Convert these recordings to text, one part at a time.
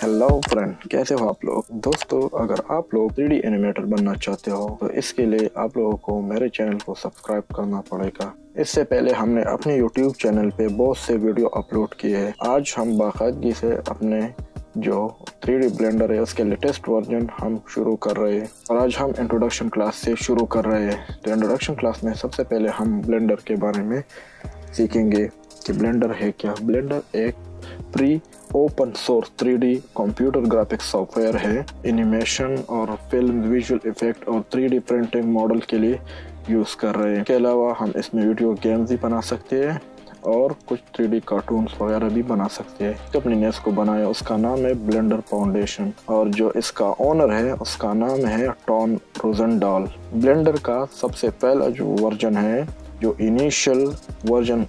Hello friend, कैसे हो आप लोग। दोस्तों, अगर आप लोग 3D एनिमेटर बनना चाहते हो तो इसके लिए आप लोगों को मेरे चैनल को सब्सक्राइब करना पड़ेगा। इससे पहले हमने अपने YouTube चैनल पे बहुत से वीडियो अपलोड किए हैं। आज हम बाकायदगी से अपने जो 3D ब्लेंडर है उसके लेटेस्ट वर्जन हम शुरू कर रहे हैं और आज हम इंट्रोडक्शन क्लास से शुरू कर रहे हैं। तो इंट्रोडक्शन क्लास में सबसे पहले हम ब्लेंडर के बारे में सीखेंगे कि ब्लेंडर है क्या। ब्लेंडर एक pre open source 3D computer graphics software है। एनिमेशन और फिल्म, विजुअल इफेक्ट और 3D प्रिंटिंग मॉडल के लिए यूज़ कर रहे हैं। इसके अलावा हम इसमें वीडियो गेम्स भी बना सकते हैं और कुछ 3D कार्टून्स वगैरह भी बना सकते हैं। अपनी नेस को बनाया, उसका नाम है ब्लेंडर फाउंडेशन और जो इसका ओनर है उसका नाम है टॉम रोजेनडाल। ब्लेंडर का सबसे पहला जो वर्जन है, जो इनिशियल वर्जन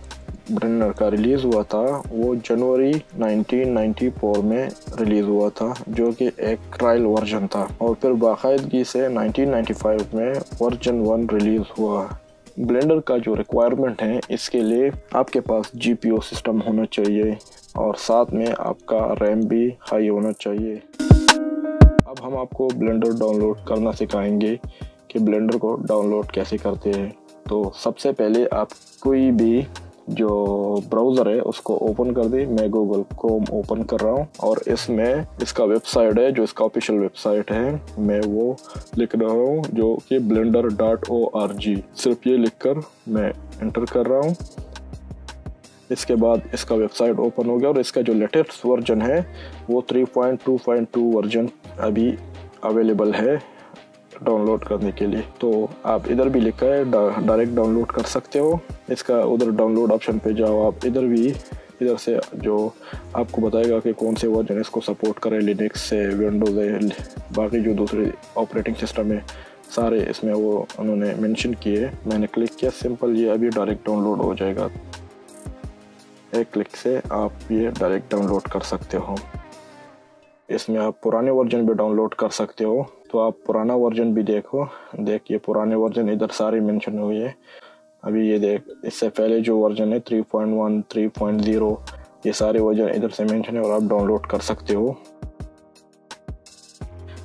ब्लेंडर का रिलीज़ हुआ था, वो जनवरी 1994 में रिलीज़ हुआ था, जो कि एक ट्रायल वर्जन था और फिर बाकायदगी से 1995 में वर्जन 1 रिलीज़ हुआ। ब्लेंडर का जो रिक्वायरमेंट है, इसके लिए आपके पास GPU सिस्टम होना चाहिए और साथ में आपका रैम भी हाई होना चाहिए। अब हम आपको ब्लेंडर डाउनलोड करना सिखाएंगे कि ब्लेंडर को डाउनलोड कैसे करते हैं। तो सबसे पहले आप कोई भी जो ब्राउज़र है उसको ओपन कर दे। मैं गूगल क्रोम ओपन कर रहा हूँ और इसमें इसका वेबसाइट है, जो इसका ऑफिशियल वेबसाइट है, मैं वो लिख रहा हूँ, जो कि blender.org। सिर्फ ये लिखकर मैं एंटर कर रहा हूँ। इसके बाद इसका वेबसाइट ओपन हो गया और इसका जो लेटेस्ट वर्जन है वो 3.2.2 वर्जन अभी अवेलेबल है डाउनलोड करने के लिए। तो आप इधर भी लिखा है डायरेक्ट डाउनलोड कर सकते हो। इसका उधर डाउनलोड ऑप्शन पे जाओ, आप इधर से जो आपको बताएगा कि कौन से वर्जन इसको सपोर्ट करे, लिनक्स से, विंडोज़ है, बाकी जो दूसरे ऑपरेटिंग सिस्टम है सारे इसमें वो उन्होंने मेंशन किए। मैंने क्लिक किया, सिंपल ये अभी डायरेक्ट डाउनलोड हो जाएगा। एक क्लिक से आप ये डायरेक्ट डाउनलोड कर सकते हो। इसमें आप पुराने वर्जन भी डाउनलोड कर सकते हो, तो आप पुराना वर्जन भी देखिए पुराने वर्जन इधर सारे मेंशन हुए हैं। अभी ये देख, इससे पहले जो वर्जन है 3.1, 3.0, ये सारे वर्जन इधर से मेंशन है और आप डाउनलोड कर सकते हो।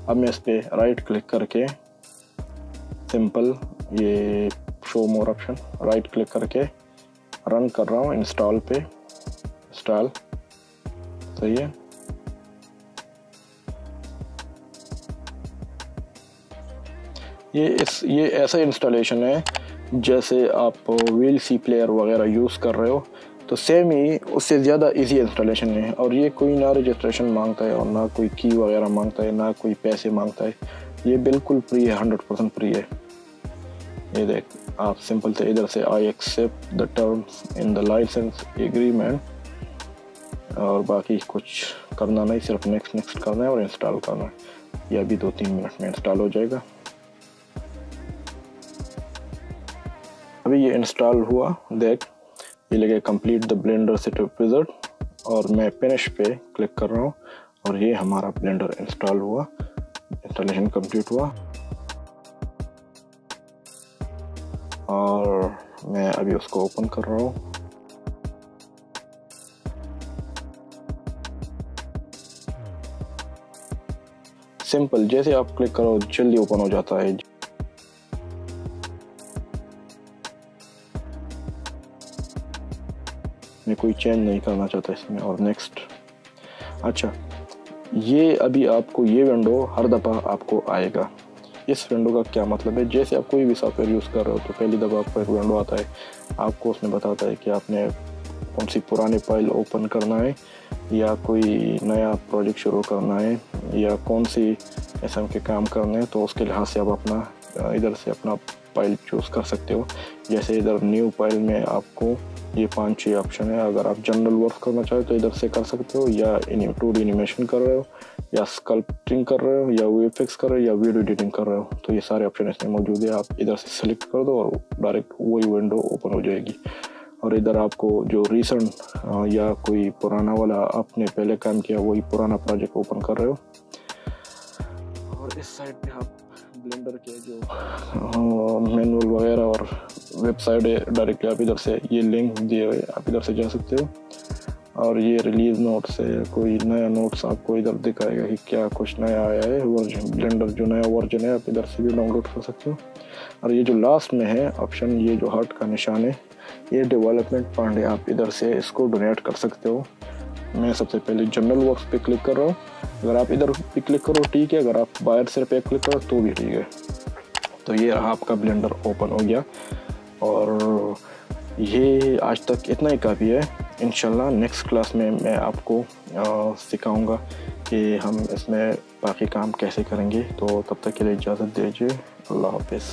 अब मैं इस पर राइट क्लिक करके सिंपल ये शो मोर ऑप्शन राइट क्लिक करके रन कर रहा हूँ। इंस्टॉल पे इंस्टॉल, सही है। ये ऐसा इंस्टॉलेशन है जैसे आप VLC प्लेयर वगैरह यूज़ कर रहे हो, तो सेम ही उससे ज़्यादा इजी इंस्टॉलेशन है। और ये कोई ना रजिस्ट्रेशन मांगता है और ना कोई की वगैरह मांगता है, ना कोई पैसे मांगता है। ये बिल्कुल फ्री है, 100% फ्री है। ये देख, आप सिंपल से इधर से I accept the terms in the licence agreement और बाकी कुछ करना नहीं, सिर्फ नेक्स्ट करना है और इंस्टॉल करना है। यह भी 2-3 मिनट में इंस्टॉल हो जाएगा। अभी ये इंस्टॉल हुआ, देख ये लगे complete the blender setup wizard और मैं फिनिश पे क्लिक कर रहा हूँ और ये हमारा ब्लेंडर इंस्टॉल हुआ, इंस्टॉलेशन कंप्लीट हुआ। और मैं अभी उसको ओपन कर रहा हूँ। सिंपल, जैसे आप क्लिक करो जल्दी ओपन हो जाता है। मैं कोई चेंज नहीं करना चाहता इसमें और नेक्स्ट। अच्छा, ये अभी आपको ये विंडो हर दफ़ा आपको आएगा। इस विंडो का क्या मतलब है, जैसे आप कोई भी सॉफ्टवेयर यूज़ कर रहे हो तो पहली दफ़ा आपको एक विंडो आता है, आपको उसमें बताता है कि आपने कौन सी पुरानी फाइल ओपन करना है या कोई नया प्रोजेक्ट शुरू करना है या कौन सी किस्म के काम करने हैं। तो उसके लिहाज से आप अपना इधर से अपना फाइल चूज़ कर सकते हो। जैसे इधर न्यू फाइल में आपको ये 5-6 ऑप्शन है। अगर आप जनरल वर्क करना चाहे तो इधर से कर सकते हो, या 2D एनिमेशन कर रहे हो, या स्कल्पटिंग कर रहे हो, या VFX कर रहे हो, या वीडियो एडिटिंग कर रहे हो, तो ये सारे ऑप्शन इसमें मौजूद है। आप इधर से सेलेक्ट कर दो और डायरेक्ट वही विंडो ओपन हो जाएगी। और इधर आपको जो रिसेंट या कोई पुराना वाला आपने पहले काम किया वही पुराना प्रोजेक्ट ओपन कर रहे हो। और इस साइड पे आप ब्लेंडर के जो मैनुअल वगैरह और वेबसाइट है, डायरेक्टली आप इधर से ये लिंक दिए हुए आप इधर से जा सकते हो और ये रिलीज नोट्स है, कोई नया नोट्स आपको इधर दिखाएगा कि क्या कुछ नया आया है। वर्जन ब्लेंडर जो नया वर्जन है आप इधर से भी डाउनलोड कर सकते हो। और ये जो लास्ट में है ऑप्शन, ये जो हार्ट का निशान है, ये डेवलपमेंट फंड है, आप इधर से इसको डोनेट कर सकते हो। मैं सबसे पहले जनरल वर्क्स पे क्लिक कर रहा हूँ। अगर आप इधर पे क्लिक करो ठीक है, अगर आप बायर से पे क्लिक करो तो भी ठीक है। तो ये रहा आपका ब्लेंडर ओपन हो गया। और ये आज तक इतना ही काफ़ी है। इंशाल्लाह नेक्स्ट क्लास में मैं आपको सिखाऊंगा कि हम इसमें बाकी काम कैसे करेंगे। तो तब तक के लिए इजाज़त दीजिए। अल्लाह हाफ़िज़।